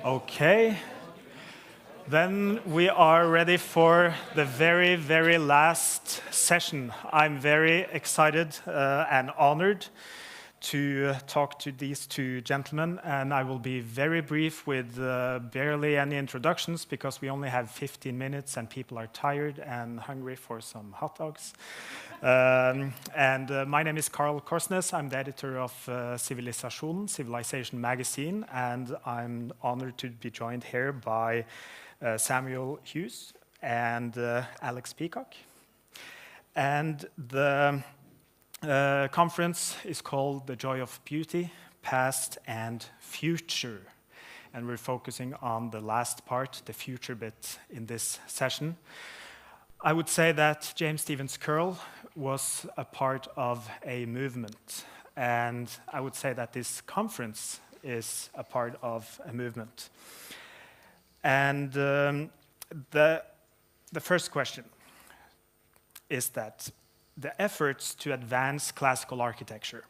Okay, then we are ready for the very, very last session. I'm very excited and honored to talk to these two gentlemen, and I will be very brief with barely any introductions because we only have 15 minutes and people are tired and hungry for some hot dogs. My name is Karl Korsnes. I'm the editor of Civilization magazine, and I'm honored to be joined here by Samuel Hughes and Alex Peacock. And the conference is called The Joy of Beauty, Past and Future. And we're focusing on the last part, the future bit in this session. I would say that James Stevens Curl was a part of a movement. And I would say that this conference is a part of a movement. And the first question is that the efforts to advance classical architecture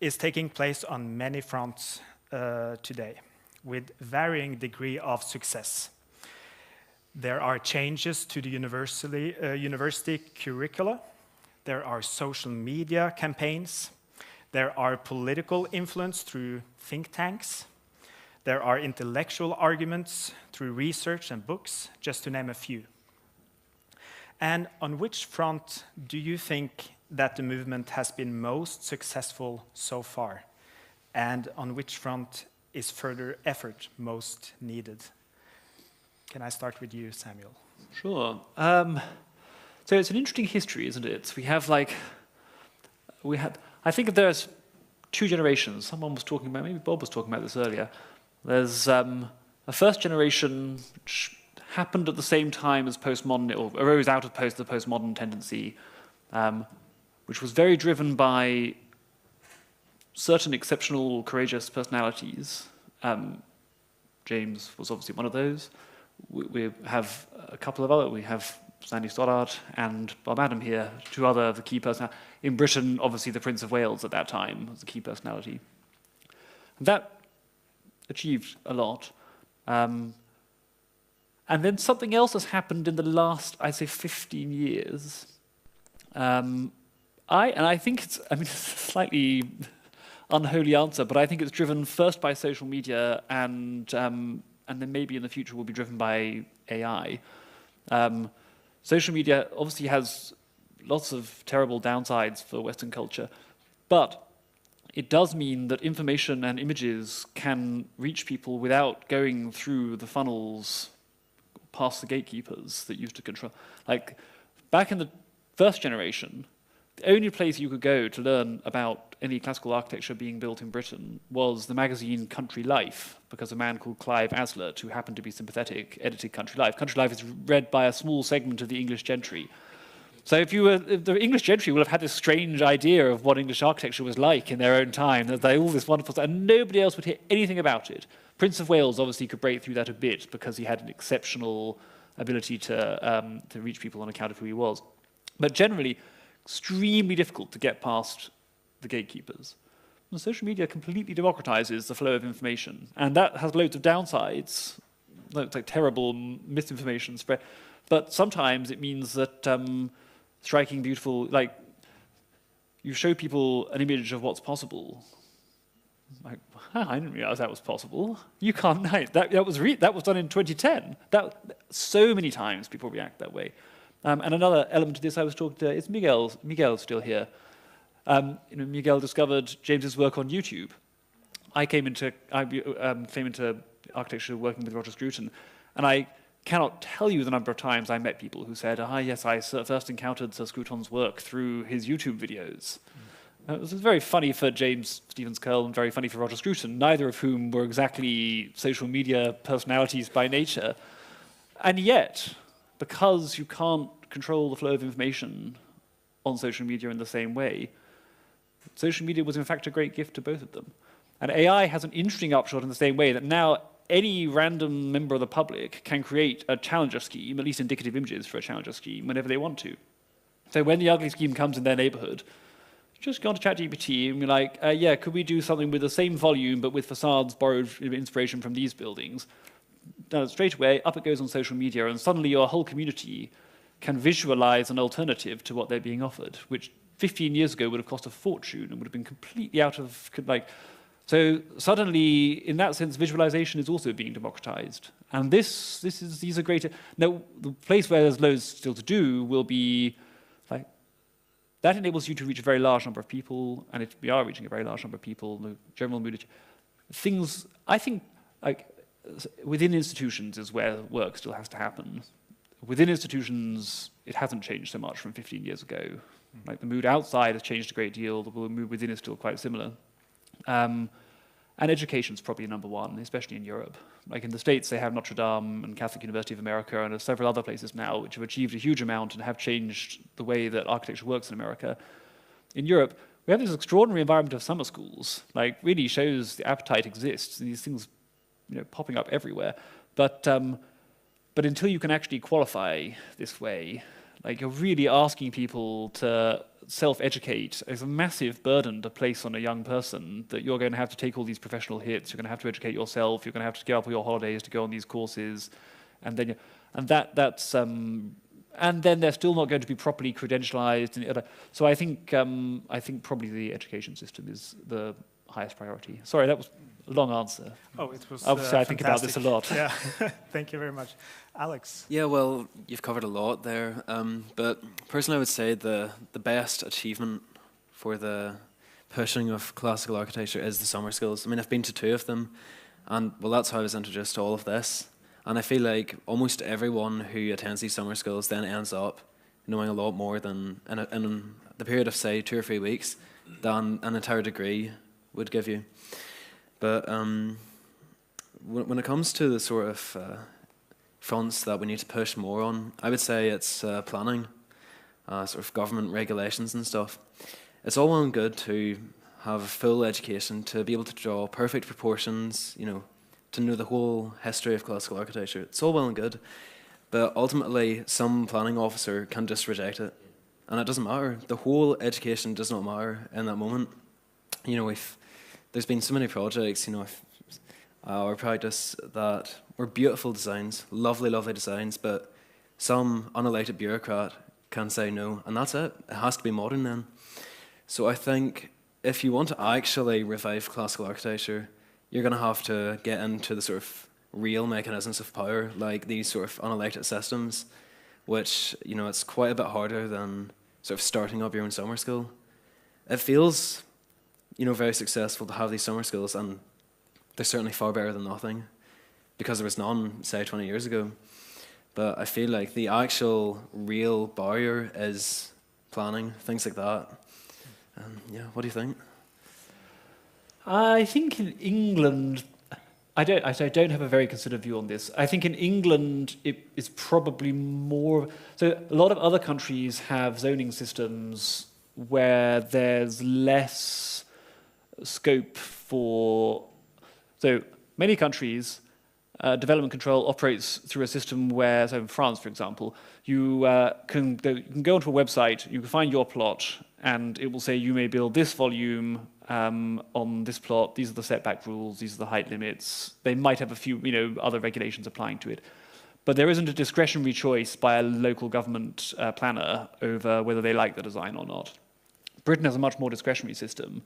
is taking place on many fronts today, with varying degree of success. There are changes to the university curricula. There are social media campaigns. There are political influence through think tanks. There are intellectual arguments through research and books, just to name a few. And on which front do you think that the movement has been most successful so far? And on which front is further effort most needed? Can I start with you, Samuel? Sure. So it's an interesting history, isn't it? I think there's two generations. Someone was talking about, maybe Bob was talking about this earlier. There's a first generation which happened at the same time as postmodern, or arose out of the postmodern tendency, which was very driven by certain exceptional, courageous personalities. James was obviously one of those. We have a couple of other. We have Sandy Stoddart and Bob Adam here, two other of the key personalities. In Britain, obviously, the Prince of Wales at that time was a key personality. And that achieved a lot. And then something else has happened in the last, I'd say, 15 years. I think it's a slightly unholy answer, but I think it's driven first by social media and then maybe in the future will be driven by AI. Social media obviously has lots of terrible downsides for Western culture, but it does mean that information and images can reach people without going through the funnels past the gatekeepers that used to control. Like, back in the first generation, the only place you could go to learn about any classical architecture being built in Britain was the magazine Country Life, because a man called Clive Aslett, who happened to be sympathetic, edited Country Life. Country Life is read by a small segment of the English gentry. So if the English gentry will have had this strange idea of what English architecture was like in their own time, that they all this wonderful stuff, and nobody else would hear anything about it. Prince of Wales obviously could break through that a bit because he had an exceptional ability to reach people on account of who he was. But generally, extremely difficult to get past the gatekeepers. And social media completely democratizes the flow of information, and that has loads of downsides, like terrible misinformation spread. But sometimes it means that striking, beautiful, like you show people an image of what's possible. Like, I didn't realize that was possible. You can't. That was done in 2010. So many times people react that way. And another element to this, I was talking to, is Miguel's still here. Miguel discovered James's work on YouTube. I came into architecture working with Roger Scruton, and I cannot tell you the number of times I met people who said, yes, I first encountered Sir Scruton's work through his YouTube videos. It was very funny for James Stevens Curl and very funny for Roger Scruton, neither of whom were exactly social media personalities by nature. And yet, because you can't control the flow of information on social media in the same way, social media was in fact a great gift to both of them. And AI has an interesting upshot in the same way that now any random member of the public can create a challenger scheme, at least indicative images for a challenger scheme, whenever they want to. So when the ugly scheme comes in their neighborhood, just go on to ChatGPT and be like, yeah, could we do something with the same volume but with facades borrowed inspiration from these buildings? Straight away, up it goes on social media, and suddenly your whole community can visualize an alternative to what they're being offered, which 15 years ago would have cost a fortune and would have been completely out of, so suddenly, in that sense, visualization is also being democratized. And these are greater. Now, the place where there's loads still to do will be, that enables you to reach a very large number of people, and we are reaching a very large number of people, the general mood. Things, I think, within institutions is where work still has to happen. Within institutions, it hasn't changed so much from 15 years ago. The mood outside has changed a great deal, the mood within is still quite similar. And education's probably number one, especially in Europe. In the States, they have Notre Dame and Catholic University of America and several other places now which have achieved a huge amount and have changed the way that architecture works in America. In Europe, we have this extraordinary environment of summer schools. Really shows the appetite exists, and these things, popping up everywhere. But until you can actually qualify this way, you're really asking people to self-educate. It's a massive burden to place on a young person that you're going to have to take all these professional hits, you're going to have to educate yourself, you're going to have to give up all your holidays to go on these courses, and then they're still not going to be properly credentialized. So I think probably the education system is the highest priority. Sorry, that was a long answer. Oh, it was obviously I think about this a lot. Yeah, thank you very much. Alex? Yeah, well, you've covered a lot there. But personally, I would say the best achievement for the pushing of classical architecture is the summer schools. I mean, I've been to 2 of them, and well, that's how I was introduced to all of this. And I feel like almost everyone who attends these summer schools then ends up knowing a lot more than in the period of, say, 2 or 3 weeks than an entire degree would give you. But when it comes to the sort of fronts that we need to push more on, I would say it's planning, sort of government regulations and stuff. It's all well and good to have a full education, to be able to draw perfect proportions, to know the whole history of classical architecture. It's all well and good, but ultimately some planning officer can just reject it. And it doesn't matter. The whole education does not matter in that moment. If there's been so many projects, our practice that were beautiful designs, lovely, lovely designs, but some unelected bureaucrat can say no, and that's it. It has to be modern then. So I think if you want to actually revive classical architecture, you're going to have to get into the sort of real mechanisms of power, like these sort of unelected systems, which, it's quite a bit harder than sort of starting up your own summer school. It feels very successful to have these summer schools, and they're certainly far better than nothing, because there was none, say, 20 years ago. But I feel like the actual real barrier is planning, things like that. Yeah, what do you think? I think in England, I don't have a very considered view on this. I think in England it is probably more. So a lot of other countries have zoning systems where there's less scope for. So many countries, development control operates through a system where, so in France, for example, you can go onto a website, you can find your plot, and it will say you may build this volume on this plot. These are the setback rules. These are the height limits. They might have a few, other regulations applying to it, but there isn't a discretionary choice by a local government planner over whether they like the design or not. Britain has a much more discretionary system.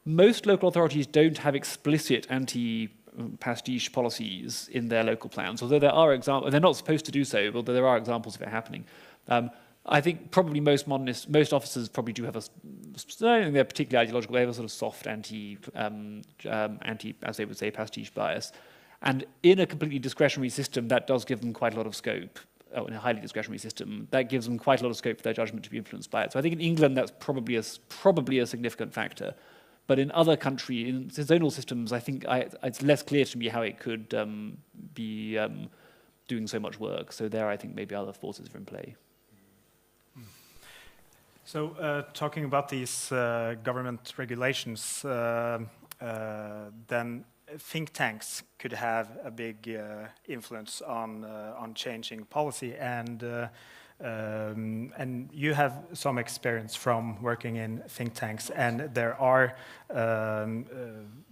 Most local authorities don't have explicit anti-pastiche policies in their local plans, although there are examples. They're not supposed to do so, but there are examples of it happening. I think probably most officers probably do have I don't think they're particularly ideological. They have a sort of soft anti, as they would say, pastiche bias. And in a completely discretionary system, that does give them quite a lot of scope. In a highly discretionary system, that gives them quite a lot of scope for their judgment to be influenced by it. So I think in England, that's probably a significant factor. But in other countries, in zonal systems, I think it's less clear to me how it could be doing so much work. So there, I think maybe other forces are in play. So talking about these government regulations, then think tanks could have a big influence on changing policy. And and you have some experience from working in think tanks, and there are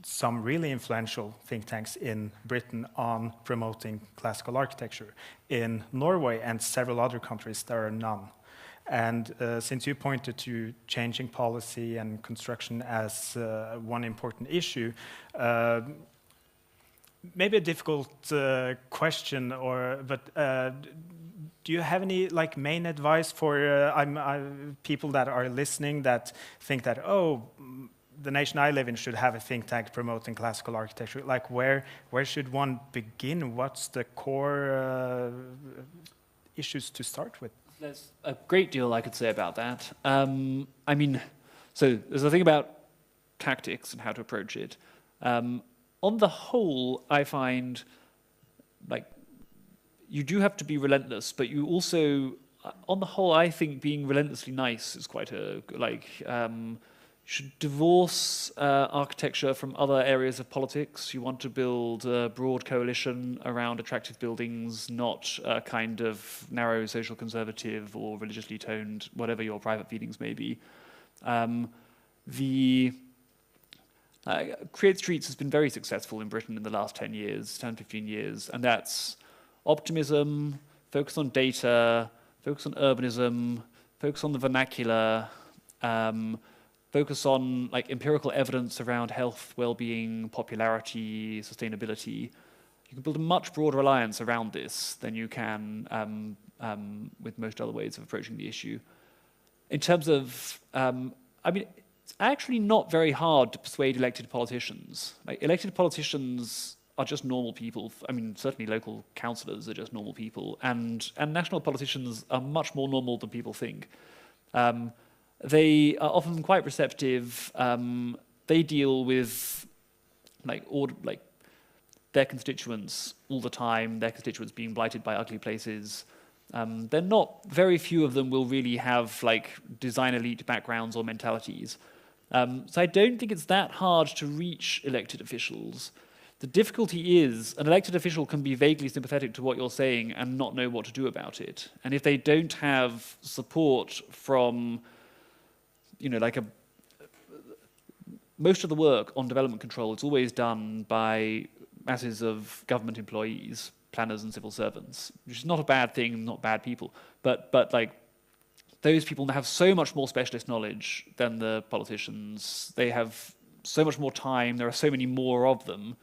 some really influential think tanks in Britain on promoting classical architecture. In Norway and several other countries, there are none. And since you pointed to changing policy and construction as one important issue, maybe a difficult question, but do you have any main advice for people that are listening that think that, oh, the nation I live in should have a think tank promoting classical architecture? Where should one begin? What's the core issues to start with? There's a great deal I could say about that. I mean, so there's a thing about tactics and how to approach it. On the whole, I find you do have to be relentless, but you also, on the whole, I think being relentlessly nice is quite a should divorce architecture from other areas of politics. You want to build a broad coalition around attractive buildings, not a kind of narrow social conservative or religiously toned, whatever your private feelings may be. Create Streets has been very successful in Britain in the last 10 years, 10, 15 years, and that's optimism, focus on data, focus on urbanism, focus on the vernacular, focus on empirical evidence around health, well-being, popularity, sustainability. You can build a much broader alliance around this than you can with most other ways of approaching the issue. In terms of, I mean, it's actually not very hard to persuade elected politicians. Elected politicians are just normal people. I mean, certainly local councillors are just normal people, and national politicians are much more normal than people think. They are often quite receptive. They deal with their constituents all the time, their constituents being blighted by ugly places. They're not, very few of them will really have design elite backgrounds or mentalities. So I don't think it's that hard to reach elected officials. The difficulty is an elected official can be vaguely sympathetic to what you're saying and not know what to do about it. And if they don't have support from most of the work on development control is always done by masses of government employees, planners and civil servants, which is not a bad thing, not bad people, but those people have so much more specialist knowledge than the politicians. They have so much more time, there are so many more of them,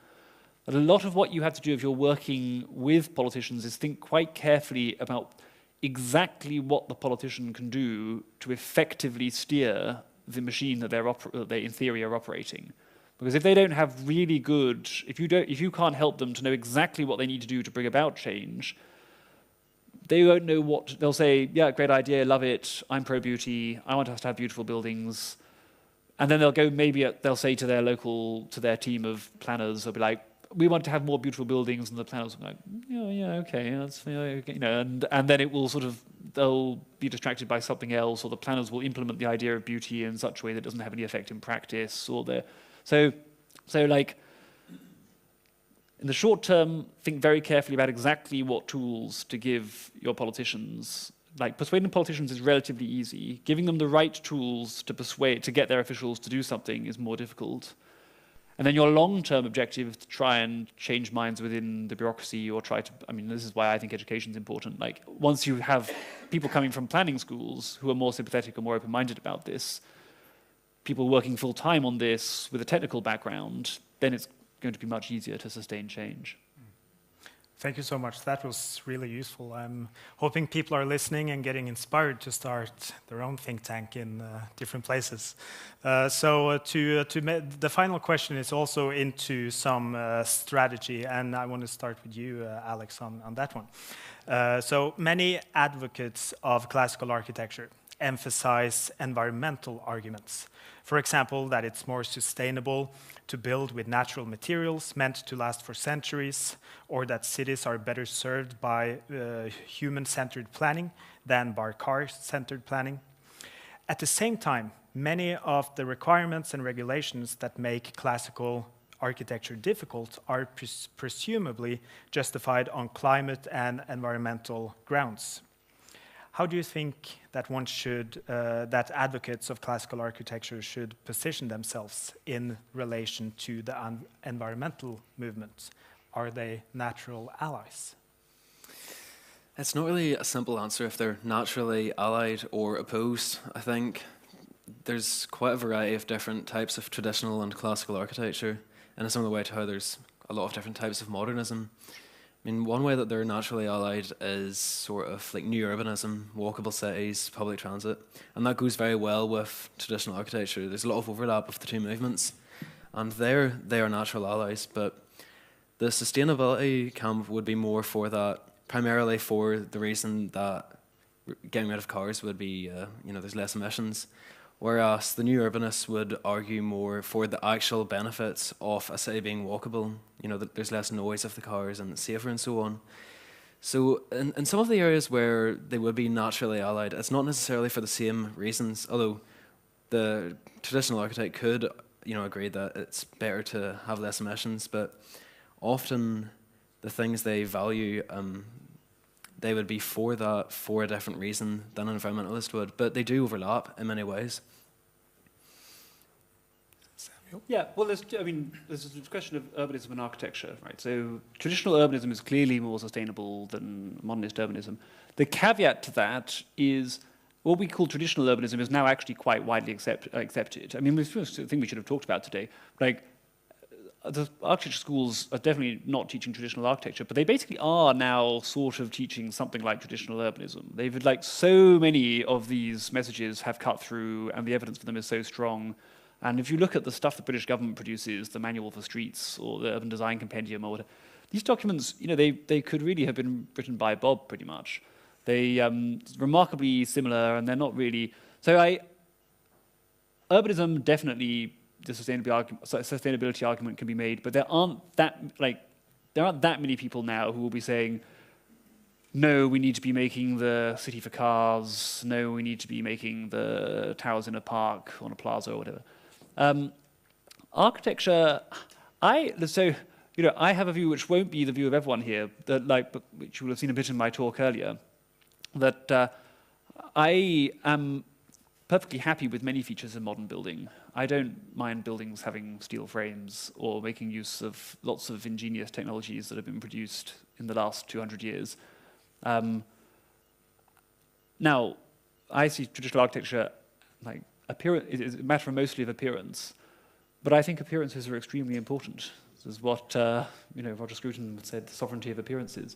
that a lot of what you have to do if you're working with politicians is think quite carefully about exactly what the politician can do to effectively steer the machine that they in theory are operating. Because if they don't have really good, if you can't help them to know exactly what they need to do to bring about change, they won't know what, they'll say, yeah, great idea, love it, I'm pro-beauty, I want us to have beautiful buildings. And then they'll say to their team of planners, they'll be like, we want to have more beautiful buildings, and the planners will be like, okay, that's, and then it will they'll be distracted by something else, or the planners will implement the idea of beauty in such a way that doesn't have any effect in practice, so in the short term, think very carefully about exactly what tools to give your politicians. Persuading politicians is relatively easy. Giving them the right tools to get their officials to do something is more difficult. And then your long-term objective is to try and change minds within the bureaucracy, or this is why I think education is important. Once you have people coming from planning schools who are more sympathetic or more open-minded about this, people working full-time on this with a technical background, then it's going to be much easier to sustain change. Thank you so much. That was really useful. I'm hoping people are listening and getting inspired to start their own think tank in different places. The final question is also into some strategy, and I want to start with you, Alex, on that one. So many advocates of classical architecture emphasize environmental arguments. For example, that it's more sustainable to build with natural materials meant to last for centuries, or that cities are better served by human-centered planning than by car-centered planning. At the same time, many of the requirements and regulations that make classical architecture difficult are presumably justified on climate and environmental grounds. how do you think that one should, that advocates of classical architecture should position themselves in relation to the environmental movement? Are they natural allies? It's not really a simple answer if they're naturally allied or opposed. I think there's quite a variety of different types of traditional and classical architecture, and a similar way to how there's a lot of different types of modernism. I mean, one way that they're naturally allied is sort of like new urbanism, walkable cities, public transit, and that goes very well with traditional architecture. There's a lot of overlap of the two movements, and they are natural allies, but the sustainability camp would be more for that, primarily for the reason that getting rid of cars would be, there's less emissions, whereas the new urbanists would argue more for the actual benefits of a city being walkable, that there's less noise of the cars and it's safer and so on. So in some of the areas where they would be naturally allied, it's not necessarily for the same reasons, although the traditional architect could, agree that it's better to have less emissions, but often the things they value, they would be for that for a different reason than an environmentalist would, but they do overlap in many ways. Samuel? Yeah, well, there's a question of urbanism and architecture, right? So traditional urbanism is clearly more sustainable than modernist urbanism. The caveat to that is what we call traditional urbanism is now actually quite widely accepted. I mean, it's the thing we should have talked about today. Like, the architecture schools are definitely not teaching traditional architecture, but they basically are now sort of teaching something like traditional urbanism. They've, like, so many of these messages have cut through, and the evidence for them is so strong. And if you look at the stuff the British government produces, the Manual for Streets or the Urban Design Compendium or whatever, these documents, they could really have been written by Bob pretty much. They remarkably similar, and they're not really. So urbanism definitely. The sustainability argument can be made, but there aren't that many people now who will be saying, no, we need to be making the city for cars, no, we need to be making the towers in a park, on a plaza or whatever. Architecture, I have a view which won't be the view of everyone here, which you will have seen a bit in my talk earlier, that I am perfectly happy with many features of modern building. I don't mind buildings having steel frames or making use of lots of ingenious technologies that have been produced in the last 200 years. Now, I see traditional architecture like is a matter mostly of appearance, but I think appearances are extremely important. This is what Roger Scruton said: the sovereignty of appearances.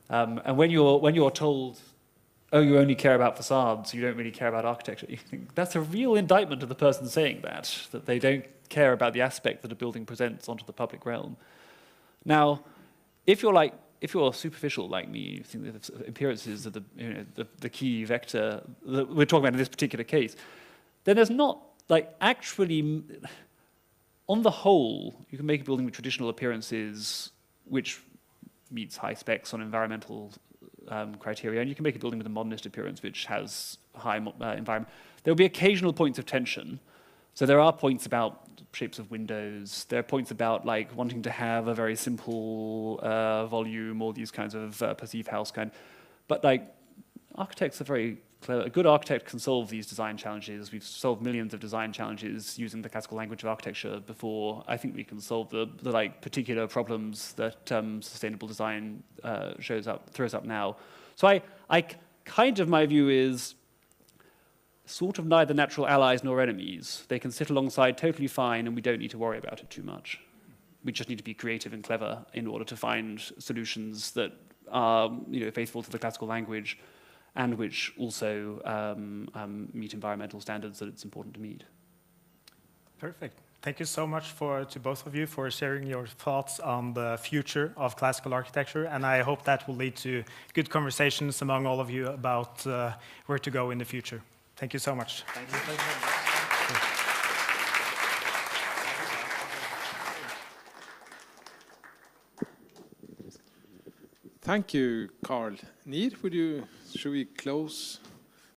And when you're told, oh, you only care about facades, you don't really care about architecture, you think that's a real indictment of the person saying that they don't care about the aspect that a building presents onto the public realm. Now, if you're superficial like me, you think that appearances are the key vector that we're talking about in this particular case, then there's not, actually, on the whole, you can make a building with traditional appearances which meets high specs on environmental criteria, and you can make a building with a modernist appearance which has high environment. There will be occasional points of tension. So there are points about shapes of windows. There are points about wanting to have a very simple volume, or these kinds of perceived house kind. But architects are very clever. A good architect can solve these design challenges. We've solved millions of design challenges using the classical language of architecture before. I think we can solve the particular problems that sustainable design throws up now. So my view is sort of neither natural allies nor enemies. They can sit alongside totally fine, and we don't need to worry about it too much. We just need to be creative and clever in order to find solutions that are faithful to the classical language, and which also meet environmental standards that it's important to meet. Perfect. Thank you so much to both of you for sharing your thoughts on the future of classical architecture, and I hope that will lead to good conversations among all of you about where to go in the future. Thank you so much. Thank you. Thank you, Carl. Neil, should we close